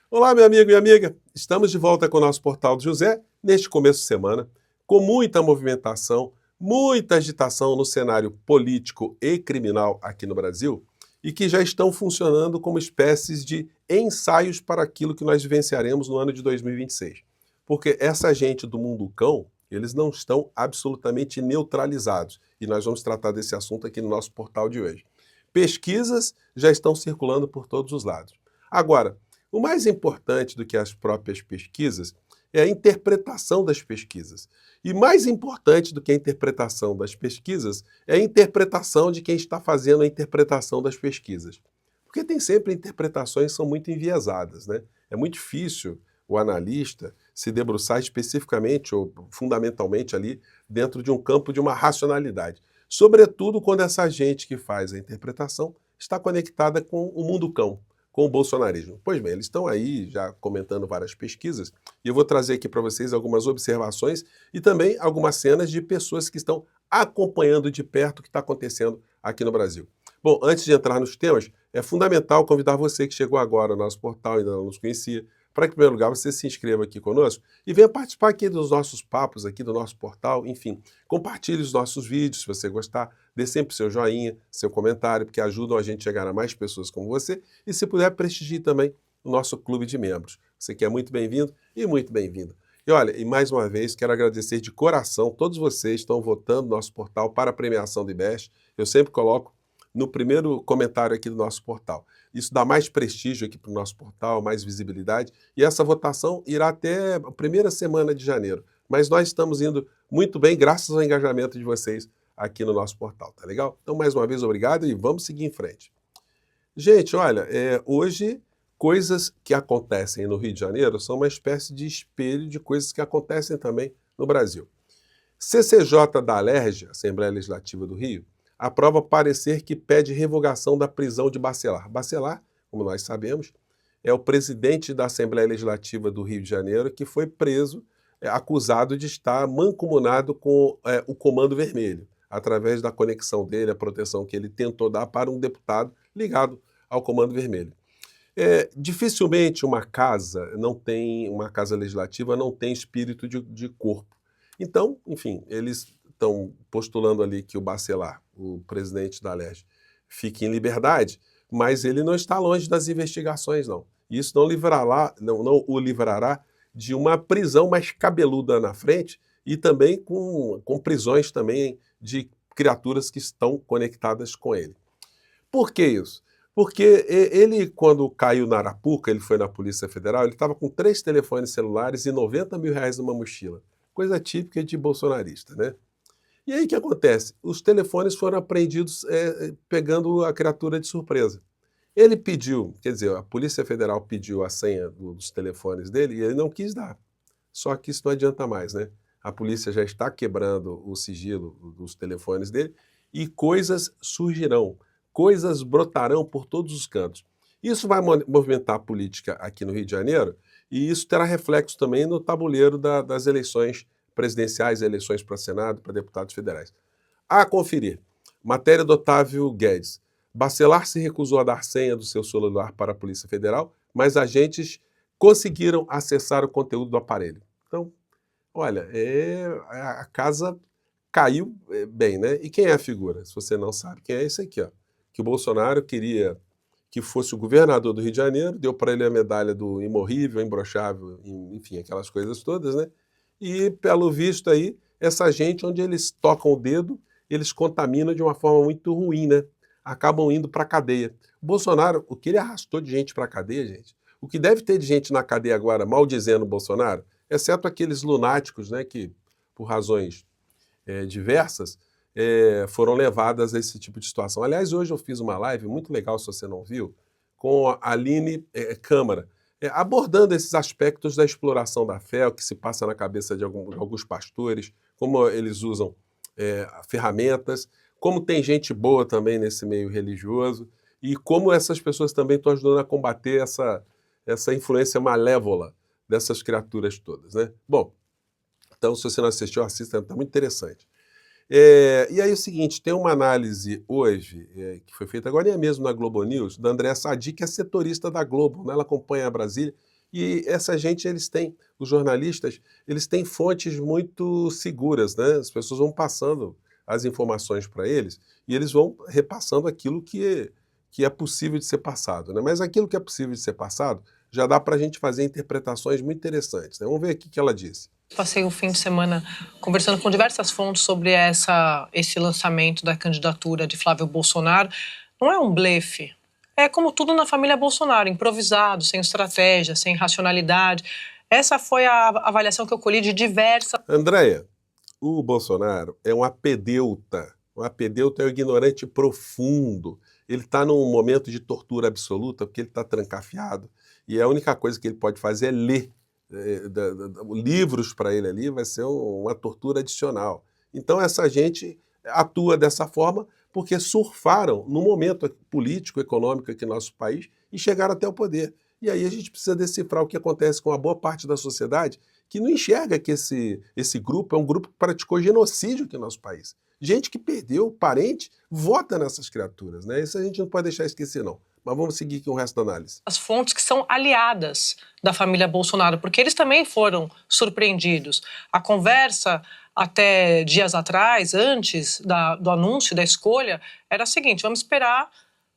Olá, meu amigo e amiga. Estamos de volta com o nosso Portal do José, neste começo de semana, com muita movimentação, muita agitação no cenário político e criminal aqui no Brasil, e que já estão funcionando como espécies de ensaios para aquilo que nós vivenciaremos no ano de 2026. Porque essa gente do mundo cão, eles não estão absolutamente neutralizados, e nós vamos tratar desse assunto aqui no nosso portal de hoje. Pesquisas já estão circulando por todos os lados. Agora, o mais importante do que as próprias pesquisas é a interpretação das pesquisas. E mais importante do que a interpretação das pesquisas é a interpretação de quem está fazendo a interpretação das pesquisas. Porque tem sempre interpretações que são muito enviesadas, né? É muito difícil o analista se debruçar especificamente ou fundamentalmente ali dentro de um campo de uma racionalidade. Sobretudo quando essa gente que faz a interpretação está conectada com o mundo cão, com o bolsonarismo. Pois bem, eles estão aí já comentando várias pesquisas e eu vou trazer aqui para vocês algumas observações e também algumas cenas de pessoas que estão acompanhando de perto o que está acontecendo aqui no Brasil. Bom, antes de entrar nos temas, é fundamental convidar você que chegou agora ao nosso portal e ainda não nos conhecia, para que, em primeiro lugar, você se inscreva aqui conosco e venha participar aqui dos nossos papos, aqui do nosso portal, enfim. Compartilhe os nossos vídeos, se você gostar, dê sempre seu joinha, seu comentário, porque ajudam a gente a chegar a mais pessoas como você. E se puder, prestigie também o nosso clube de membros. Você que é muito bem-vindo e muito bem-vinda. E olha, e mais uma vez, quero agradecer de coração, todos vocês estão votando no nosso portal para a premiação do IBEST. Eu sempre coloco no primeiro comentário aqui do nosso portal. Isso dá mais prestígio aqui para o nosso portal, mais visibilidade, e essa votação irá até a primeira semana de janeiro. Mas nós estamos indo muito bem, graças ao engajamento de vocês aqui no nosso portal, tá legal? Então, mais uma vez, obrigado e vamos seguir em frente. Gente, olha, hoje coisas que acontecem no Rio de Janeiro são uma espécie de espelho de coisas que acontecem também no Brasil. CCJ da Alerj, Assembleia Legislativa do Rio, aprova parecer que pede revogação da prisão de Bacelar. Bacelar, como nós sabemos, é o presidente da Assembleia Legislativa do Rio de Janeiro que foi preso, acusado de estar mancomunado com o Comando Vermelho, através da conexão dele, a proteção que ele tentou dar para um deputado ligado ao Comando Vermelho. Dificilmente uma casa legislativa não tem espírito de corpo. Então, enfim, eles estão postulando ali que o Bacelar, o presidente da Alerj, fique em liberdade, mas ele não está longe das investigações, não. Isso não o livrará de uma prisão mais cabeluda na frente e também com prisões também de criaturas que estão conectadas com ele. Por que isso? Porque ele, quando caiu na Arapuca, ele foi na Polícia Federal, ele estava com 3 telefones celulares e R$ 90 mil numa mochila. Coisa típica de bolsonarista, né? E aí o que acontece? Os telefones foram apreendidos pegando a criatura de surpresa. Ele pediu, quer dizer, a Polícia Federal pediu a senha dos telefones dele e ele não quis dar. Só que isso não adianta mais, né? A polícia já está quebrando o sigilo dos telefones dele e coisas surgirão, coisas brotarão por todos os cantos. Isso vai movimentar a política aqui no Rio de Janeiro e isso terá reflexo também no tabuleiro das eleições presidenciais, eleições para Senado, para deputados federais. A conferir. Matéria do Otávio Guedes. Bacelar se recusou a dar senha do seu celular para a Polícia Federal, mas agentes conseguiram acessar o conteúdo do aparelho. Então, olha, a casa caiu bem, né? E quem é a figura? Se você não sabe, quem é esse aqui, ó? Que o Bolsonaro queria que fosse o governador do Rio de Janeiro, deu para ele a medalha do imorrível, imbrochável, enfim, aquelas coisas todas, né? E, pelo visto aí, essa gente, onde eles tocam o dedo, eles contaminam de uma forma muito ruim, né? Acabam indo para a cadeia. O Bolsonaro, o que ele arrastou de gente para a cadeia, gente, o que deve ter de gente na cadeia agora maldizendo o Bolsonaro, exceto aqueles lunáticos, né, que, por razões diversas, foram levadas a esse tipo de situação. Aliás, hoje eu fiz uma live muito legal, se você não viu, com a Aline Câmara, abordando esses aspectos da exploração da fé, o que se passa na cabeça de alguns pastores, como eles usam ferramentas, como tem gente boa também nesse meio religioso, e como essas pessoas também estão ajudando a combater essa influência malévola dessas criaturas todas, né? Bom, então se você não assistiu, assista, está muito interessante. E aí é o seguinte, tem uma análise hoje, que foi feita agora mesmo na Globo News, da Andréa Sadi, que é setorista da Globo, né? Ela acompanha a Brasília, E essa gente, os jornalistas, eles têm fontes muito seguras, né? As pessoas vão passando as informações para eles e eles vão repassando aquilo que é possível de ser passado, né? Mas aquilo que é possível de ser passado, já dá para a gente fazer interpretações muito interessantes, né? Vamos ver aqui o que ela disse. Passei o fim de semana conversando com diversas fontes sobre esse lançamento da candidatura de Flávio Bolsonaro. Não é um blefe. É como tudo na família Bolsonaro, improvisado, sem estratégia, sem racionalidade. Essa foi a avaliação que eu colhi de diversas... Andréia, o Bolsonaro é um apedeuta. Um apedeuta é um ignorante profundo. Ele está num momento de tortura absoluta, porque ele está trancafiado. E a única coisa que ele pode fazer é ler. Livros para ele ali vai ser uma tortura adicional. Então essa gente atua dessa forma porque surfaram no momento político, econômico aqui no nosso país e chegaram até o poder. E aí a gente precisa decifrar o que acontece com a boa parte da sociedade que não enxerga que esse grupo é um grupo que praticou genocídio aqui no nosso país. Gente que perdeu parente vota nessas criaturas, né? Isso a gente não pode deixar esquecer, não. Mas vamos seguir aqui o resto da análise. As fontes que são aliadas da família Bolsonaro, porque eles também foram surpreendidos. A conversa até dias atrás, antes do anúncio da escolha, era a seguinte: vamos esperar,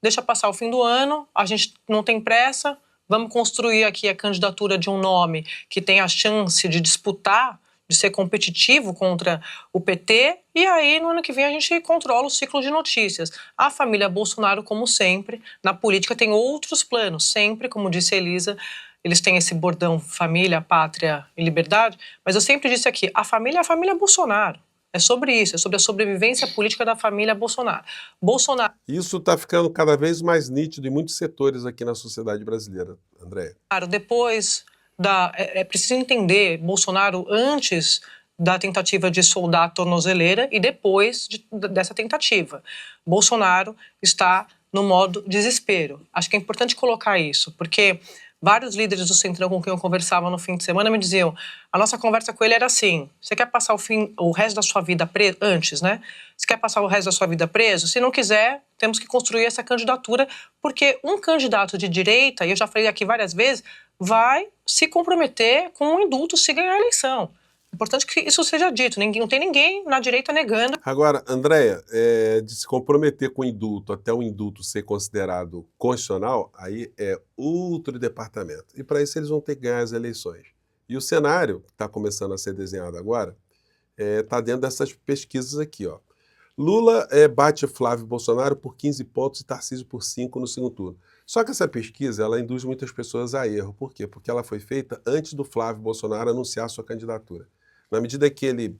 deixa passar o fim do ano, a gente não tem pressa, vamos construir aqui a candidatura de um nome que tem a chance de disputar, de ser competitivo contra o PT, e aí no ano que vem a gente controla o ciclo de notícias. A família Bolsonaro, como sempre, na política tem outros planos, sempre, como disse a Elisa, eles têm esse bordão família, pátria e liberdade, mas eu sempre disse aqui, a família é a família Bolsonaro. É sobre isso, é sobre a sobrevivência política da família Bolsonaro. Isso está ficando cada vez mais nítido em muitos setores aqui na sociedade brasileira, Andréia. Depois é preciso entender Bolsonaro antes da tentativa de soldar a tornozeleira e depois dessa tentativa. Bolsonaro está no modo desespero. Acho que é importante colocar isso, porque vários líderes do Centrão com quem eu conversava no fim de semana me diziam, a nossa conversa com ele era assim, você quer passar o resto da sua vida preso, antes, né? Você quer passar o resto da sua vida preso? Se não quiser, temos que construir essa candidatura, porque um candidato de direita, e eu já falei aqui várias vezes, vai se comprometer com um indulto se ganhar a eleição. É importante que isso seja dito, não tem ninguém na direita negando. Agora, Andréia, de se comprometer com o indulto até o indulto ser considerado constitucional, aí é outro departamento. E para isso eles vão ter que ganhar as eleições. E o cenário, que está começando a ser desenhado agora, está dentro dessas pesquisas aqui, ó. Lula bate Flávio Bolsonaro por 15 pontos e Tarcísio por 5 no segundo turno. Só que essa pesquisa, ela induz muitas pessoas a erro. Por quê? Porque ela foi feita antes do Flávio Bolsonaro anunciar sua candidatura. Na medida que ele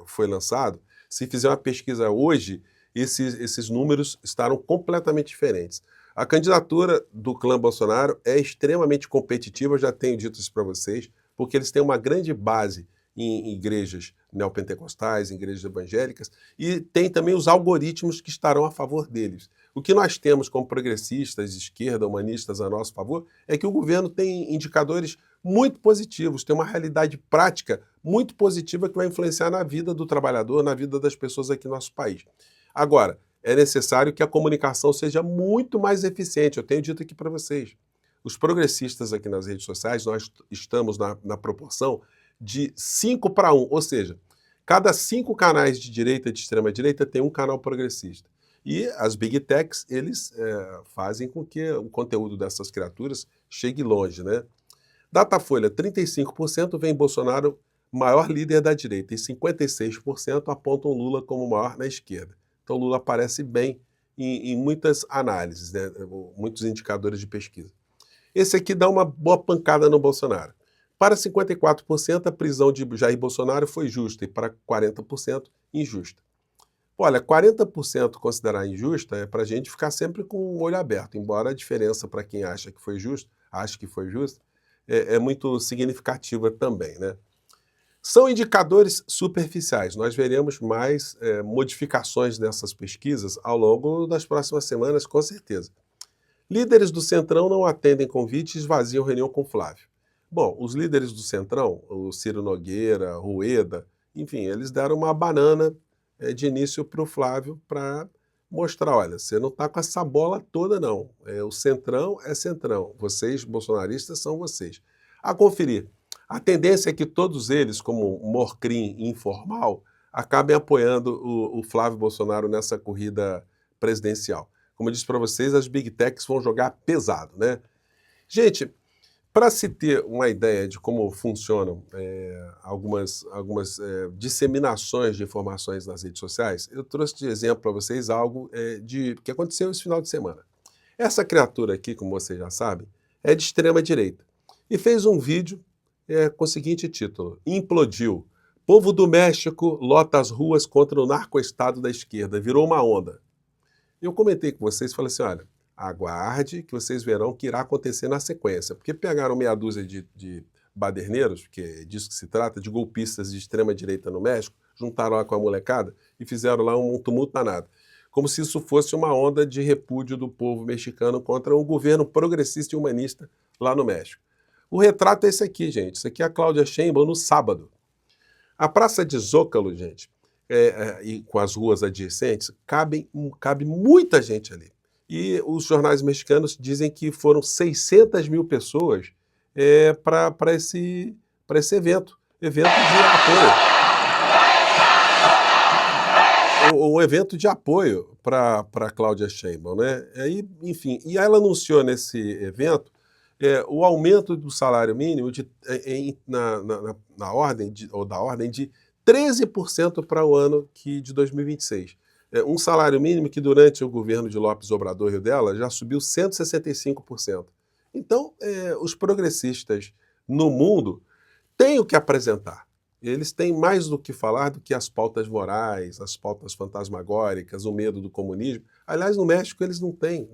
foi lançado, se fizer uma pesquisa hoje, esses números estarão completamente diferentes. A candidatura do clã Bolsonaro é extremamente competitiva, eu já tenho dito isso para vocês, porque eles têm uma grande base em igrejas neopentecostais, em igrejas evangélicas, e tem também os algoritmos que estarão a favor deles. O que nós temos como progressistas, de esquerda, humanistas a nosso favor, é que o governo tem indicadores muito positivos, tem uma realidade prática muito positiva que vai influenciar na vida do trabalhador, na vida das pessoas aqui no nosso país. Agora, é necessário que a comunicação seja muito mais eficiente, eu tenho dito aqui para vocês. Os progressistas aqui nas redes sociais, nós estamos na proporção de 5 para 1, ou seja, cada 5 canais de direita e de extrema-direita tem um canal progressista. E as Big Techs, eles fazem com que o conteúdo dessas criaturas chegue longe, né? Datafolha, 35% vem Bolsonaro maior líder da direita e 56% apontam Lula como maior na esquerda. Então Lula aparece bem em muitas análises, né? Muitos indicadores de pesquisa. Esse aqui dá uma boa pancada no Bolsonaro. Para 54%, a prisão de Jair Bolsonaro foi justa e para 40%, injusta. Olha, 40% considerar injusta é para a gente ficar sempre com o olho aberto, embora a diferença para quem acha que foi justo, é muito significativa também, né? São indicadores superficiais. Nós veremos mais modificações nessas pesquisas ao longo das próximas semanas, com certeza. Líderes do Centrão não atendem convites e esvaziam reunião com Flávio. Bom, os líderes do Centrão, o Ciro Nogueira, Rueda, enfim, eles deram uma banana de início para o Flávio para mostrar, olha, você não está com essa bola toda, não. O centrão é centrão. Vocês, bolsonaristas, são vocês. A conferir. A tendência é que todos eles, como morcrim informal, acabem apoiando o Flávio Bolsonaro nessa corrida presidencial. Como eu disse para vocês, as Big Techs vão jogar pesado, né? Gente, para se ter uma ideia de como funcionam algumas disseminações de informações nas redes sociais, eu trouxe de exemplo para vocês algo que aconteceu esse final de semana. Essa criatura aqui, como vocês já sabem, é de extrema direita e fez um vídeo com o seguinte título: Implodiu. Povo do México lota as ruas contra o narcoestado da esquerda. Virou uma onda. Eu comentei com vocês e falei assim, olha, aguarde que vocês verão o que irá acontecer na sequência. Porque pegaram meia dúzia de baderneiros, que é disso que se trata, de golpistas de extrema-direita no México, juntaram lá com a molecada e fizeram lá um tumulto danado. Como se isso fosse uma onda de repúdio do povo mexicano contra um governo progressista e humanista lá no México. O retrato é esse aqui, gente. Isso aqui é a Cláudia Sheinbaum no sábado. A Praça de Zócalo, gente, e com as ruas adjacentes, cabe muita gente ali. E os jornais mexicanos dizem que foram 600 mil pessoas para esse evento de apoio. Um evento de apoio para Cláudia Sheinbaum, né? Aí, enfim, e ela anunciou nesse evento o aumento do salário mínimo da ordem de 13% para o ano de 2026. Um salário mínimo que durante o governo de López Obrador e o dela já subiu 165%. Então, os progressistas no mundo têm o que apresentar. Eles têm mais do que falar do que as pautas morais, as pautas fantasmagóricas, o medo do comunismo. Aliás, no México eles não têm.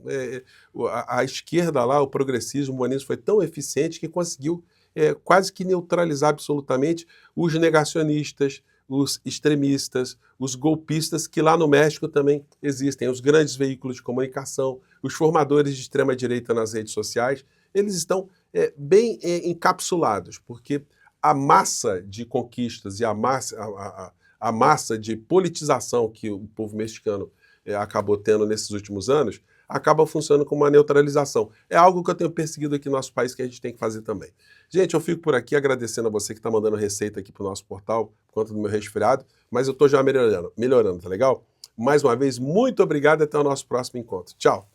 A esquerda lá, o progressismo, o humanismo foi tão eficiente que conseguiu quase que neutralizar absolutamente os negacionistas, os extremistas, os golpistas, que lá no México também existem. Os grandes veículos de comunicação, os formadores de extrema-direita nas redes sociais, eles estão bem encapsulados, porque a massa de conquistas e a massa de politização que o povo mexicano acabou tendo nesses últimos anos, acaba funcionando como uma neutralização. É algo que eu tenho perseguido aqui no nosso país, que a gente tem que fazer também. Gente, eu fico por aqui agradecendo a você que está mandando receita aqui para o nosso portal, por conta do meu resfriado, mas eu estou já melhorando, tá legal? Mais uma vez, muito obrigado e até o nosso próximo encontro. Tchau!